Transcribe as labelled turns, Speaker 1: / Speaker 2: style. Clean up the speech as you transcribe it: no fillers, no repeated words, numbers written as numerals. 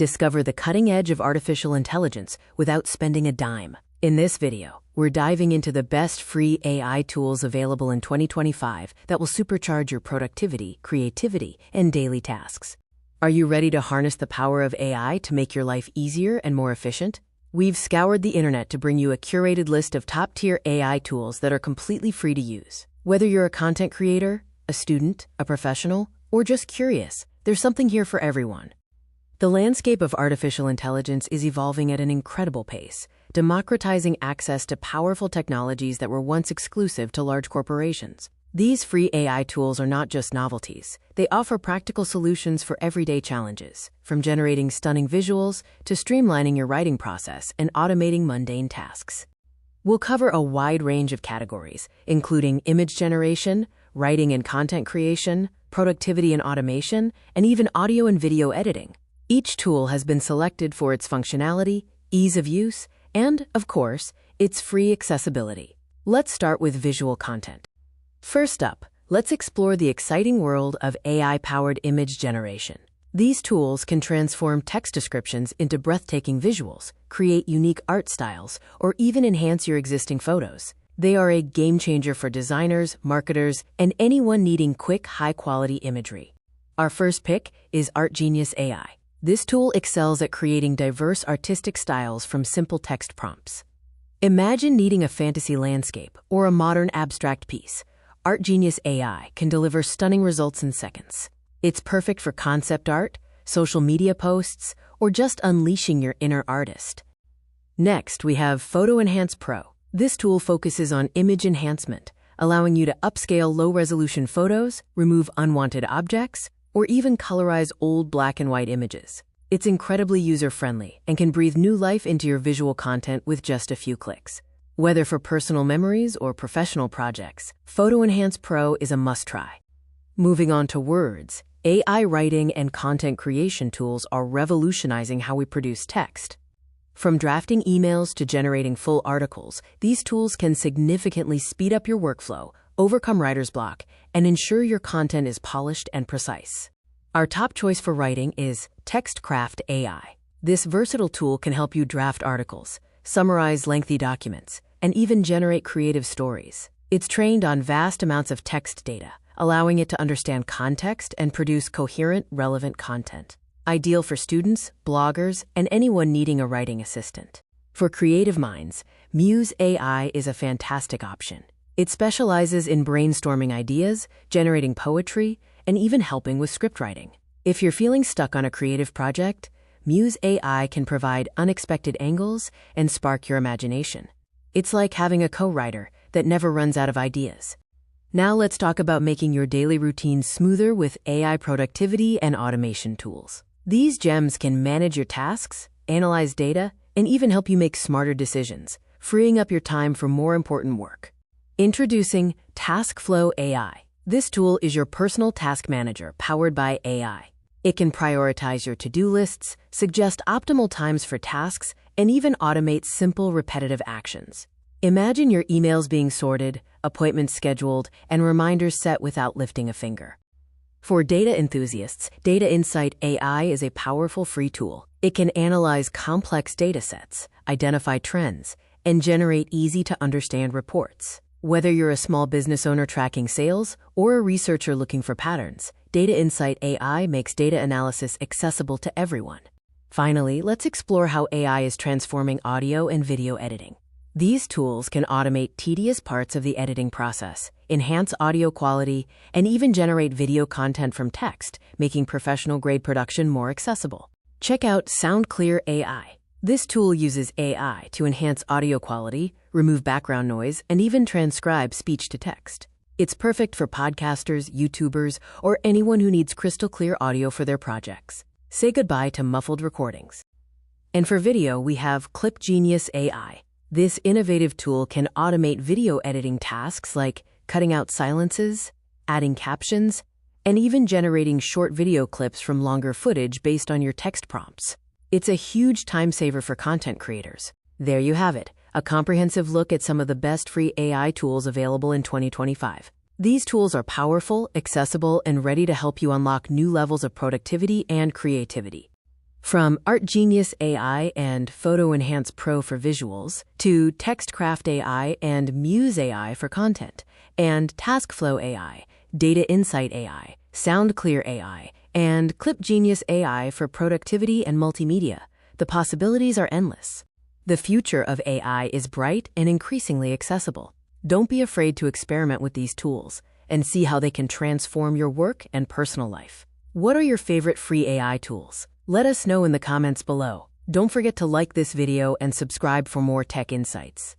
Speaker 1: Discover the cutting edge of artificial intelligence without spending a dime. In this video, we're diving into the best free AI tools available in 2025 that will supercharge your productivity, creativity, and daily tasks. Are you ready to harness the power of AI to make your life easier and more efficient? We've scoured the internet to bring you a curated list of top-tier AI tools that are completely free to use. Whether you're a content creator, a student, a professional, or just curious, there's something here for everyone. The landscape of artificial intelligence is evolving at an incredible pace, democratizing access to powerful technologies that were once exclusive to large corporations. These free AI tools are not just novelties. They offer practical solutions for everyday challenges, from generating stunning visuals to streamlining your writing process and automating mundane tasks. We'll cover a wide range of categories, including image generation, writing and content creation, productivity and automation, and even audio and video editing. Each tool has been selected for its functionality, ease of use, and, of course, its free accessibility. Let's start with visual content. First up, let's explore the exciting world of AI-powered image generation. These tools can transform text descriptions into breathtaking visuals, create unique art styles, or even enhance your existing photos. They are a game-changer for designers, marketers, and anyone needing quick, high-quality imagery. Our first pick is ArtGenius AI. This tool excels at creating diverse artistic styles from simple text prompts. Imagine needing a fantasy landscape or a modern abstract piece. ArtGenius AI can deliver stunning results in seconds. It's perfect for concept art, social media posts, or just unleashing your inner artist. Next, we have Photo Enhance Pro. This tool focuses on image enhancement, allowing you to upscale low-resolution photos, remove unwanted objects, or even colorize old black and white images. It's incredibly user-friendly and can breathe new life into your visual content with just a few clicks. Whether for personal memories or professional projects, Photo Enhance Pro is a must-try. Moving on to words, AI writing and content creation tools are revolutionizing how we produce text. From drafting emails to generating full articles, these tools can significantly speed up your workflow, overcome writer's block, and ensure your content is polished and precise. Our top choice for writing is TextCraft AI. This versatile tool can help you draft articles, summarize lengthy documents, and even generate creative stories. It's trained on vast amounts of text data, allowing it to understand context and produce coherent, relevant content. Ideal for students, bloggers, and anyone needing a writing assistant. For creative minds, Muse AI is a fantastic option. It specializes in brainstorming ideas, generating poetry, and even helping with script writing. If you're feeling stuck on a creative project, Muse AI can provide unexpected angles and spark your imagination. It's like having a co-writer that never runs out of ideas. Now let's talk about making your daily routine smoother with AI productivity and automation tools. These gems can manage your tasks, analyze data, and even help you make smarter decisions, freeing up your time for more important work. Introducing TaskFlow AI. This tool is your personal task manager powered by AI. It can prioritize your to-do lists, suggest optimal times for tasks, and even automate simple, repetitive actions. Imagine your emails being sorted, appointments scheduled, and reminders set without lifting a finger. For data enthusiasts, Data Insight AI is a powerful free tool. It can analyze complex data sets, identify trends, and generate easy-to-understand reports. Whether you're a small business owner tracking sales or a researcher looking for patterns, Data Insight AI makes data analysis accessible to everyone. Finally, let's explore how AI is transforming audio and video editing. These tools can automate tedious parts of the editing process, enhance audio quality, and even generate video content from text, making professional-grade production more accessible. Check out SoundClear AI. This tool uses AI to enhance audio quality, remove background noise, and even transcribe speech to text. It's perfect for podcasters, YouTubers, or anyone who needs crystal clear audio for their projects. Say goodbye to muffled recordings. And for video, we have ClipGenius AI. This innovative tool can automate video editing tasks like cutting out silences, adding captions, and even generating short video clips from longer footage based on your text prompts. It's a huge time saver for content creators. There you have it, a comprehensive look at some of the best free AI tools available in 2025. These tools are powerful, accessible, and ready to help you unlock new levels of productivity and creativity. From ArtGenius AI and Photo Enhance Pro for visuals, to TextCraft AI and Muse AI for content, and TaskFlow AI, Data Insight AI, SoundClear AI, and ClipGenius AI for productivity and multimedia, the possibilities are endless. The future of AI is bright and increasingly accessible. Don't be afraid to experiment with these tools and see how they can transform your work and personal life. What are your favorite free AI tools? Let us know in the comments below. Don't forget to like this video and subscribe for more tech insights.